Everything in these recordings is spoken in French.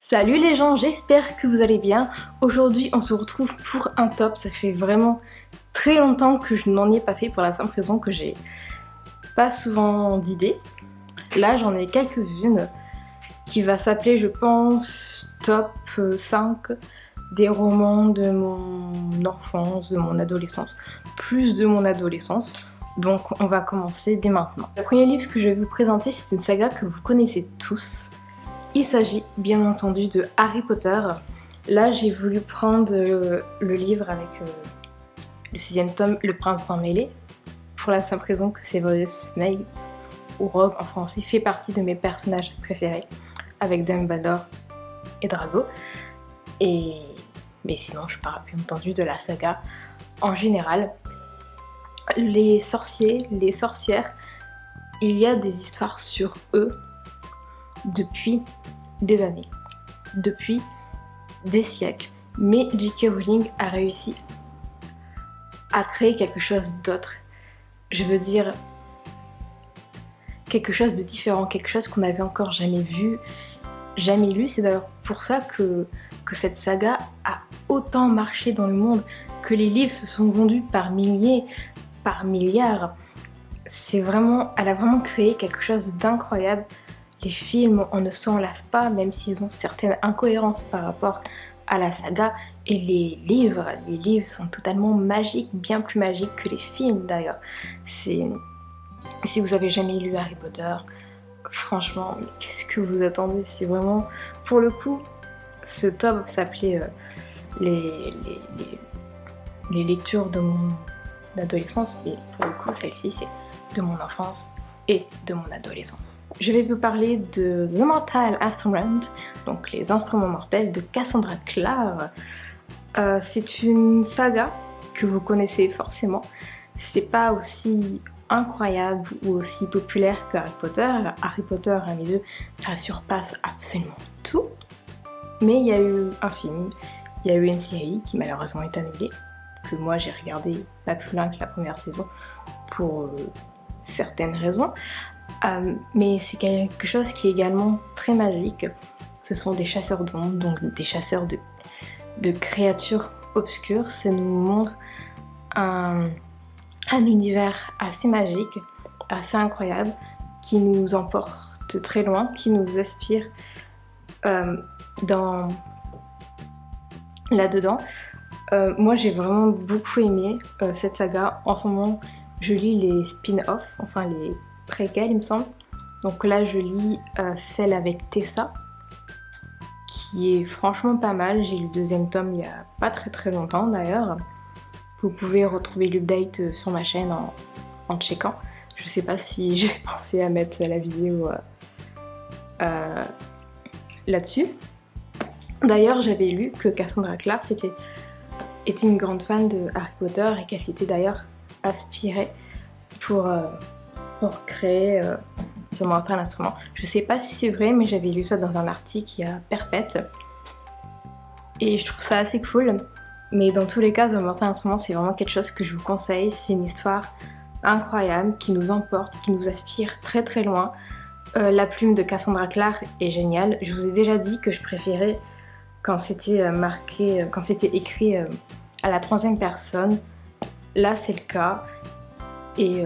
Salut les gens, j'espère que vous allez bien. Aujourd'hui on se retrouve pour un top. Ça fait vraiment très longtemps que je n'en ai pas fait pour la simple raison que j'ai pas souvent d'idées. Là j'en ai quelques-unes qui va s'appeler je pense top 5 des romans de mon enfance, de mon adolescence, plus de mon adolescence. Donc on va commencer dès maintenant. Le premier livre que je vais vous présenter c'est une saga que vous connaissez tous. Il s'agit bien entendu de Harry Potter. Là j'ai voulu prendre le livre avec le 6e tome, Le Prince sans mêlé, pour la simple raison que Severus Snape, ou Rogue en français, fait partie de mes personnages préférés, avec Dumbledore et Drago. Mais sinon je parle bien entendu de la saga en général. Les sorciers, les sorcières, il y a des histoires sur eux depuis des années, depuis des siècles. Mais J.K. Rowling a réussi à créer quelque chose d'autre. Je veux dire, quelque chose de différent, quelque chose qu'on n'avait encore jamais vu, jamais lu. C'est d'ailleurs pour ça que cette saga a autant marché dans le monde, que les livres se sont vendus par milliers, par milliards. Elle a vraiment créé quelque chose d'incroyable. Les films, on ne s'en lasse pas, même s'ils ont certaines incohérences par rapport à la saga. Et les livres sont totalement magiques, bien plus magiques que les films d'ailleurs. Si vous avez jamais lu Harry Potter, franchement, qu'est-ce que vous attendez? C'est vraiment, pour le coup, ce top s'appelait les lectures de mon adolescence, mais pour le coup, celle-ci, c'est de mon enfance et de mon adolescence. Je vais vous parler de The Mortal Instrument, donc les instruments mortels de Cassandra Clare. C'est une saga que vous connaissez forcément. C'est pas aussi incroyable ou aussi populaire que Harry Potter. Harry Potter, à mes yeux, ça surpasse absolument tout. Mais il y a eu un film, il y a eu une série qui malheureusement est annulée, que moi j'ai regardé pas plus loin que la première saison pour certaines raisons. Mais c'est quelque chose qui est également très magique. Ce sont des chasseurs d'ombres, donc des chasseurs de créatures obscures. Ça nous montre un univers assez magique, assez incroyable, qui nous emporte très loin, qui nous aspire là-dedans. Moi j'ai vraiment beaucoup aimé cette saga. En ce moment je lis les spin-offs, enfin les préquels il me semble. Donc là je lis celle avec Tessa, qui est franchement pas mal. J'ai lu le 2e tome il y a pas très longtemps d'ailleurs. Vous pouvez retrouver l'update sur ma chaîne en checkant. Je sais pas si je vais penser à mettre la vidéo là-dessus. D'ailleurs j'avais lu que Cassandra Clare était une grande fan de Harry Potter et qu'elle s'était d'ailleurs aspirée pour créer The Mortal Instrument. Je sais pas si c'est vrai, mais j'avais lu ça dans un article il y a perpète. Et je trouve ça assez cool. Mais dans tous les cas, The Mortal Instrument, c'est vraiment quelque chose que je vous conseille. C'est une histoire incroyable qui nous emporte, qui nous aspire très loin. La plume de Cassandra Clare est géniale. Je vous ai déjà dit que je préférais quand c'était quand c'était écrit à la 3e personne. Là, c'est le cas. Et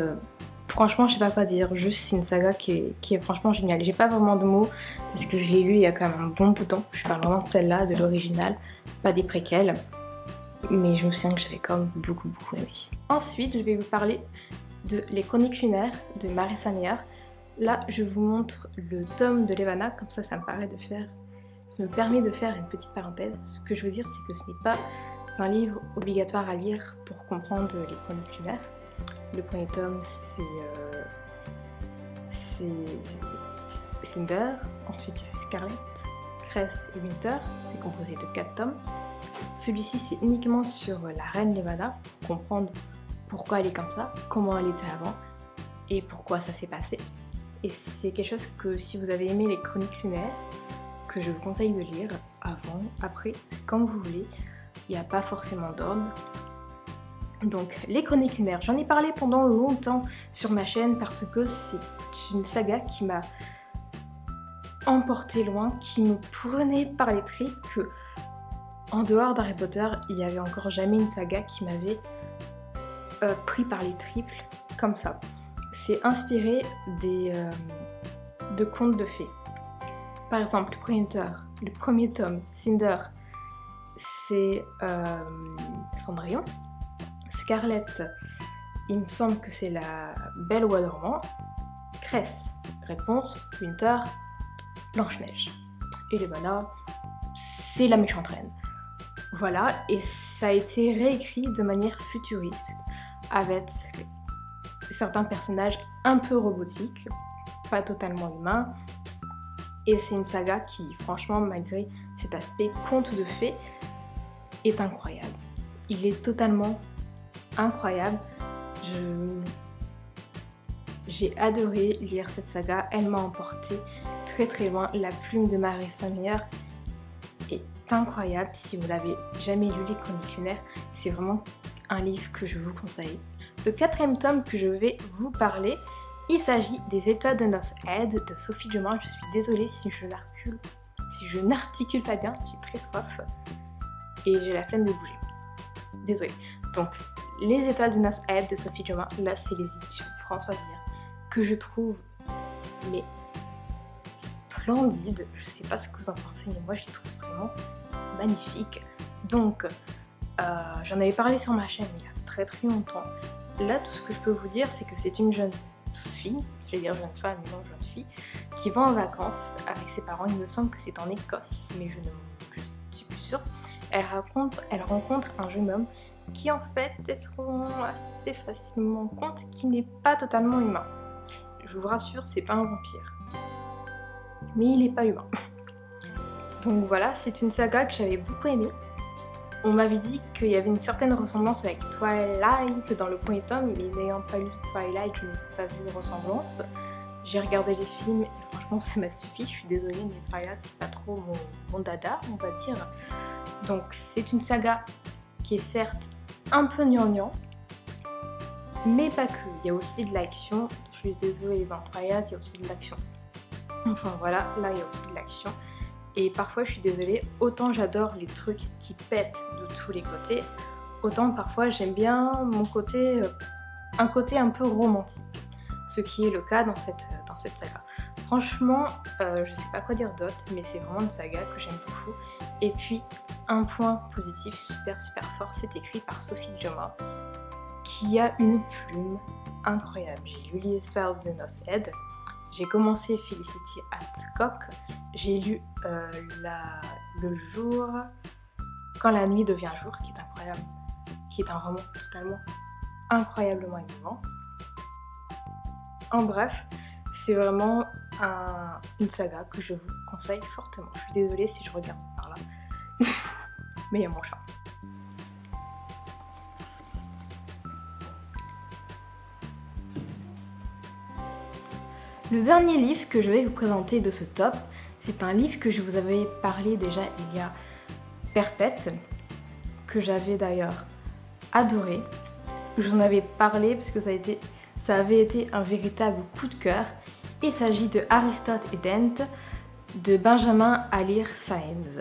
franchement, je sais pas quoi dire. Juste, c'est une saga qui est franchement géniale. J'ai pas vraiment de mots parce que je l'ai lu il y a quand même un bon bout de temps. Je parle vraiment de celle-là, de l'original, pas des préquels. Mais je me souviens que j'avais quand même beaucoup aimé. Ensuite, je vais vous parler de Les Chroniques lunaires de Marissa Meyer. Là, je vous montre le tome de Levana, comme ça me permet de faire une petite parenthèse. Ce que je veux dire, c'est que ce n'est pas un livre obligatoire à lire pour comprendre les Chroniques lunaires. Le premier tome, c'est Cinder. Ensuite, il y a Scarlet, Cress et Winter. C'est composé de 4 tomes. Celui-ci, c'est uniquement sur la reine Levana, pour comprendre pourquoi elle est comme ça, comment elle était avant et pourquoi ça s'est passé. Et c'est quelque chose que si vous avez aimé les Chroniques lunaires, que je vous conseille de lire avant, après, comme vous voulez. Il n'y a pas forcément d'ordre. Donc les Chroniques lunaires, j'en ai parlé pendant longtemps sur ma chaîne parce que c'est une saga qui m'a emporté loin, qui me prenait par les tripes, que en dehors d'Harry Potter, il n'y avait encore jamais une saga qui m'avait pris par les tripes comme ça. C'est inspiré de contes de fées. Par exemple, le premier tome, Cinder, c'est Cendrillon. Scarlett, il me semble que c'est la Belle au bois dormant. Cress, réponse, Winter, Blanche-Neige. Et Levana, c'est la méchante reine. Voilà, et ça a été réécrit de manière futuriste, avec certains personnages un peu robotiques, pas totalement humains. Et c'est une saga qui, franchement, malgré cet aspect conte de fées, est incroyable. Il est totalement incroyable. J'ai adoré lire cette saga, elle m'a emporté très très loin. La plume de Marissa Meyer est incroyable. Si vous n'avez jamais lu Les Chroniques lunaires, c'est vraiment un livre que je vous conseille. Le 4e tome que je vais vous parler, il s'agit des Étoiles de noces Ed de Sophie Djemin. Je suis désolée si je n'articule pas bien, j'ai très soif et j'ai la flemme de bouger. Désolée. Donc, les Étoiles de noces Ed de Sophie Djemin, là c'est les éditions Françoise Vien, que je trouve mais splendide. Je sais pas ce que vous en pensez, mais moi je les trouve vraiment magnifiques. Donc, j'en avais parlé sur ma chaîne il y a très très longtemps. Là, tout ce que je peux vous dire, c'est que c'est une jeune fille, je vais dire jeune femme, mais non jeune fille, qui va en vacances avec ses parents. Il me semble que c'est en Écosse, mais je suis plus sûre. Elle rencontre un jeune homme qui en fait, elle se rend assez facilement compte qu'il n'est pas totalement humain. Je vous rassure, c'est pas un vampire. Mais il n'est pas humain. Donc voilà, c'est une saga que j'avais beaucoup aimée. On m'avait dit qu'il y avait une certaine ressemblance avec Twilight dans le premier tome, mais n'ayant pas lu Twilight, je n'ai pas vu de ressemblance. J'ai regardé les films et franchement ça m'a suffi. Je suis désolée, mais Twilight c'est pas trop mon dada, on va dire. Donc c'est une saga qui est certes un peu gnangnan, mais pas que. Il y a aussi de l'action. Je suis désolée, dans Twilight il y a aussi de l'action. Enfin voilà, là il y a aussi de l'action. Et parfois je suis désolée, autant j'adore les trucs qui pètent de tous les côtés, autant parfois j'aime bien un côté un peu romantique. Ce qui est le cas dans cette saga. Franchement, je sais pas quoi dire d'autre, mais c'est vraiment une saga que j'aime beaucoup. Et puis, un point positif super fort, c'est écrit par Sophie Djemin, qui a une plume incroyable. J'ai lu l'histoire de Noce Ed, j'ai commencé Felicity Atcock, j'ai lu le jour quand la nuit devient jour, qui est incroyable, qui est un roman totalement incroyablement émouvant. En bref, c'est vraiment une saga que je vous conseille fortement. Je suis désolée si je regarde par là, mais il y a mon chat. Le dernier livre que je vais vous présenter de ce top, c'est un livre que je vous avais parlé déjà il y a Perpète, que j'avais d'ailleurs adoré. J'en avais parlé parce que ça avait été un véritable coup de cœur. Il s'agit de Aristote et Dante de Benjamin Alire Sáenz.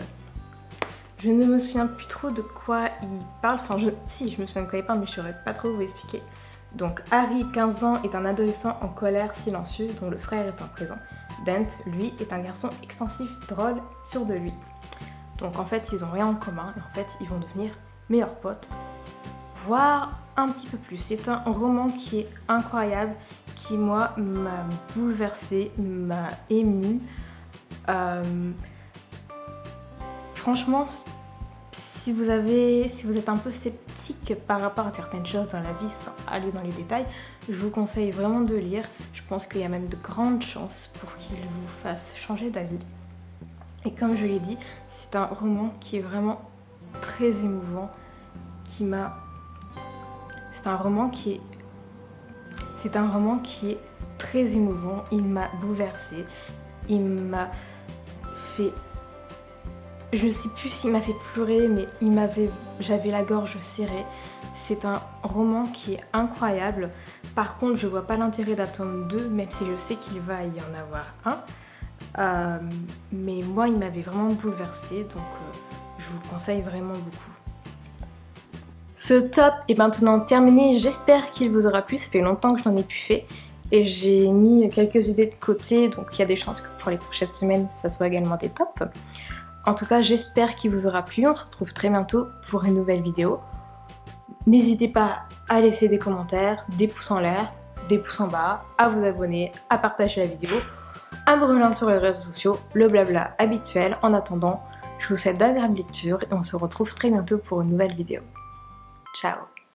Je ne me souviens plus trop de quoi il parle, si je me souviens de quoi il parle, mais je ne saurais pas trop vous expliquer. Donc Harry, 15 ans, est un adolescent en colère silencieux dont le frère est en prison. Dante, lui, est un garçon expansif, drôle, sûr de lui. Donc en fait, ils n'ont rien en commun et en fait, ils vont devenir meilleurs potes, voire un petit peu plus. C'est un roman qui est incroyable, qui moi m'a bouleversée, m'a émue. Franchement, si vous êtes un peu sceptique par rapport à certaines choses dans la vie sans aller dans les détails, je vous conseille vraiment de lire. Je pense qu'il y a même de grandes chances pour qu'il vous fasse changer d'avis. Et comme je l'ai dit, c'est un roman qui est vraiment très émouvant, C'est un roman qui est très émouvant, il m'a bouleversée, il m'a fait... Je ne sais plus s'il m'a fait pleurer, mais j'avais la gorge serrée. C'est un roman qui est incroyable. Par contre, je vois pas l'intérêt d'un tome 2, même si je sais qu'il va y en avoir un. Mais moi il m'avait vraiment bouleversée, donc je vous le conseille vraiment beaucoup. Ce top est maintenant terminé, j'espère qu'il vous aura plu, ça fait longtemps que je n'en ai plus fait et j'ai mis quelques idées de côté, donc il y a des chances que pour les prochaines semaines ça soit également des tops. En tout cas j'espère qu'il vous aura plu, on se retrouve très bientôt pour une nouvelle vidéo. N'hésitez pas à laisser des commentaires, des pouces en l'air, des pouces en bas, à vous abonner, à partager la vidéo, à me rejoindre sur les réseaux sociaux, le blabla habituel. En attendant, je vous souhaite d'agréables lectures et on se retrouve très bientôt pour une nouvelle vidéo. Ciao!